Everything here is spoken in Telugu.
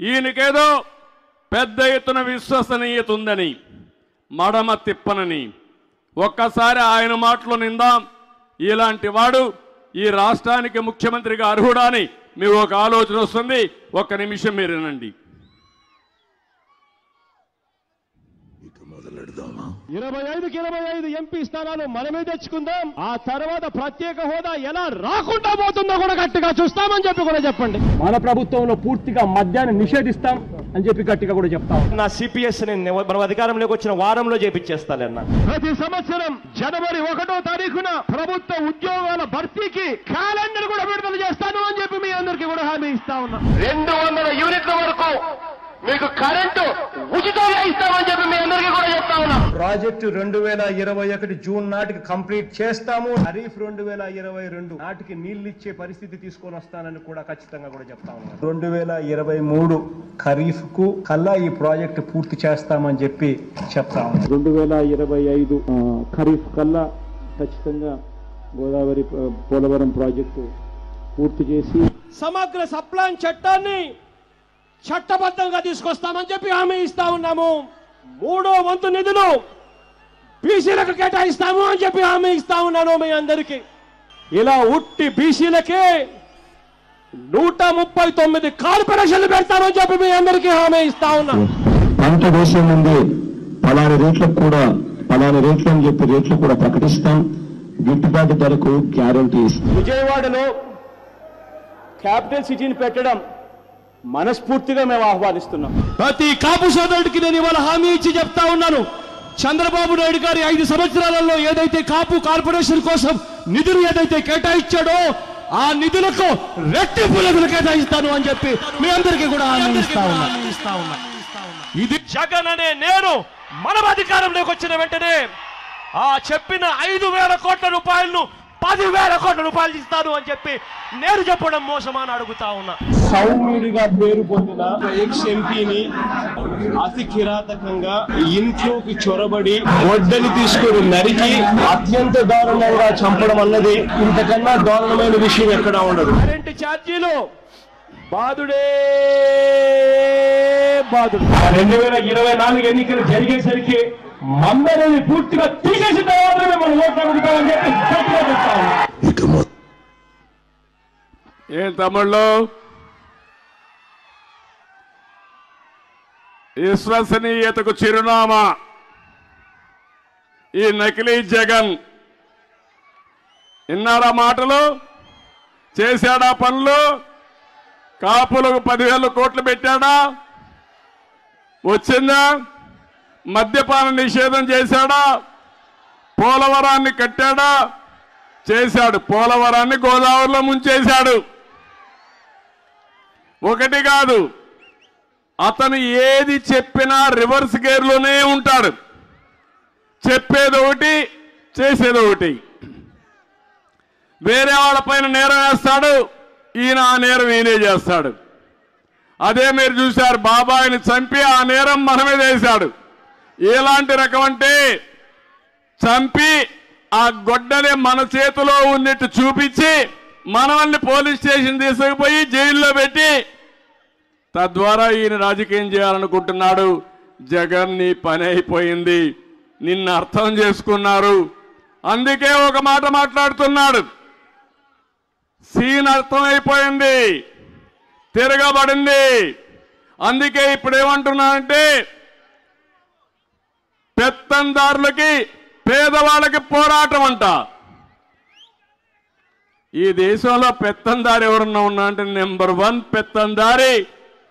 ఈయనకేదో పెద్ద ఎత్తున విశ్వసనీయత ఉందని మడమ తిప్పనని ఒక్కసారి ఆయన మాటలో నిందాం. ఇలాంటి వాడు ఈ రాష్ట్రానికి ముఖ్యమంత్రిగా అర్హుడా అని మీకు ఒక ఆలోచన వస్తుంది. ఒక్క నిమిషం మీరు వినండి. 25కి 25 ఎంపీ స్థానాలు మనమే తెచ్చుకుందాం. ఆ తర్వాత ప్రత్యేక హోదా ఎలా రాకుండా పోతుందో కూడా గట్టిగా చూస్తామని చెప్పి కూడా చెప్పండి. మన ప్రభుత్వంలో పూర్తిగా మద్యాన్ని నిషేధిస్తాం అని చెప్పి గట్టిగా కూడా చెప్తాం. నా సిపిఎస్ మనం అధికారంలోకి వచ్చిన వారంలో చేపించేస్తానన్నా. ప్రతి సంవత్సరం జనవరి 1వ తారీఖున ప్రభుత్వ ఉద్యోగాల భర్తీకి క్యాలెండర్ కూడా విడుదల చేస్తాను అని చెప్పి మీ అందరికీ కూడా హామీ ఇస్తా ఉన్నా. 200 యూనిట్ల వరకు మీకు కరెంటు ఉచితంగా ఇస్తామని చెప్పి మీ అందరికీ కూడా చెప్తా ఉన్నా. ప్రాజెక్టు 2021 జూన్ నాటికి కంప్లీట్ చేస్తాము. ఖరీఫ్ 2022 నాటికి నీళ్లు ఇచ్చే పరిస్థితి తీసుకొని వస్తానని కూడా ఖచ్చితంగా కూడా చెప్తా ఉన్నాను. 2023 ఖరీఫ్ కు కల్లా ఈ ప్రాజెక్టు పూర్తి చేస్తామని చెప్పి చెప్తా ఉన్నాను. 2025 ఖరీఫ్ కల్లా ఖచ్చితంగా గోదావరి పోలవరం ప్రాజెక్టు పూర్తి చేసి సమగ్ర సప్లాన్ చట్టాన్ని చట్టబద్ధంగా తీసుకొస్తామని చెప్పి హామీ ఇస్తా ఉన్నాము. 3వ వంతు నిధులు బీసీలకు కేటాయిస్తాము అని చెప్పి హామీ ఇస్తా ఉన్నాను మీ అందరికీ. ఇలా ఉట్టి బీసీలకే 139 కార్పొరేషన్లు పెడతామని చెప్పి మీ అందరికీ హామీ ఇస్తా ఉన్నాను. పంట వేసే ముందే పలాని రేట్లు అని చెప్పి రేట్లు కూడా ప్రకటిస్తాం. గిట్టుబాటు ధరకు గ్యారంటీ ఇస్తాం. విజయవాడలో క్యాపిటల్ సిటీని పెట్టడం మనస్ఫూర్తిగా మేము ఆహ్వానిస్తున్నాం. ప్రతి కాపు సోదరుడికి నేను ఇవాళ హామీ ఇచ్చి చెప్తా ఉన్నాను. చంద్రబాబు నాయుడు గారి 5 సంవత్సరాలలో ఏదైతే కాపు కార్పొరేషన్ కోసం నిధులు ఏదైతే కేటాయించాడో ఆ నిధులకు రెట్టింపు నిధులు కేటాయిస్తాను అని చెప్పి మీ అందరికీ కూడా హామీ ఇస్తా ఉన్నా. ఇది జగన్ అనే నేను మనం అధికారంలోకి వచ్చిన వెంటనే ఆ చెప్పిన 5,000 కోట్ల రూపాయలను 10,000 కోట్ల రూపాయలు ఇస్తాను అని చెప్పి నేను చెప్పడం మోసమని అడుగుతా ఉన్నా. సౌమ్యుడిగా పేరు పొందిన ఎక్స్ ఎంపీని అతి కిరాతకంగా ఇంట్లోకి చొరబడి వడ్డని తీసుకుని నరికి అత్యంత దారుణంగా చంపడం అన్నది ఇంతకన్నా దారుణమైన విషయం ఎక్కడా ఉండదు. కరెంటు ఛార్జీలు బాధుడే బాధుడు. 2024 ఎన్నికలు జరిగేసరికి మందరిని పూర్తిగా తీసేసిన తర్వాత మనం ఓట్లు అడుగుతామని చెప్పి చెప్తాము. ఏం తమ్ముళ్ళు, విశ్వసనీయతకు చిరునామా ఈ నకిలీ జగన్. విన్నారా మాటలు? చేశాడా పనులు? కాపులకు 10,000 కోట్లు పెట్టాడా? వచ్చిందా? మద్యపాన నిషేధం చేశాడా? పోలవరాన్ని కట్టాడా? చేశాడు. పోలవరాన్ని గోదావరిలో ముంచేశాడు. ఒకటి కాదు, అతను ఏది చెప్పినా రివర్స్ గేర్లోనే ఉంటాడు. చెప్పేది ఒకటి, చేసేది ఒకటి. వేరే వాళ్ళపైన నేరం వేస్తాడు, ఈయన ఆ నేరం ఈయనే చేస్తాడు. అదే మీరు చూశారు, బాబాయిని చంపి ఆ నేరం మన మీద వేశాడు. ఎలాంటి రకం అంటే చంపి ఆ గొడ్డనే మన చేతిలో ఉన్నట్టు చూపించి మనల్ని పోలీస్ స్టేషన్ తీసుకుపోయి జైల్లో పెట్టి తద్వారా ఈయన రాజకీయం చేయాలనుకుంటున్నాడు. జగన్ నీ పని అయిపోయింది, నిన్ను అర్థం చేసుకున్నారు. అందుకే ఒక మాట మాట్లాడుతున్నాడు. సీన్ అర్థమైపోయింది, తిరగబడింది. అందుకే ఇప్పుడు ఏమంటున్నానంటే పెత్తందారులకి పేదవాళ్ళకి పోరాటం అంట. ఈ దేశంలో పెత్తందారి ఎవరన్నా ఉన్నా అంటే నెంబర్ 1 పెత్తందారి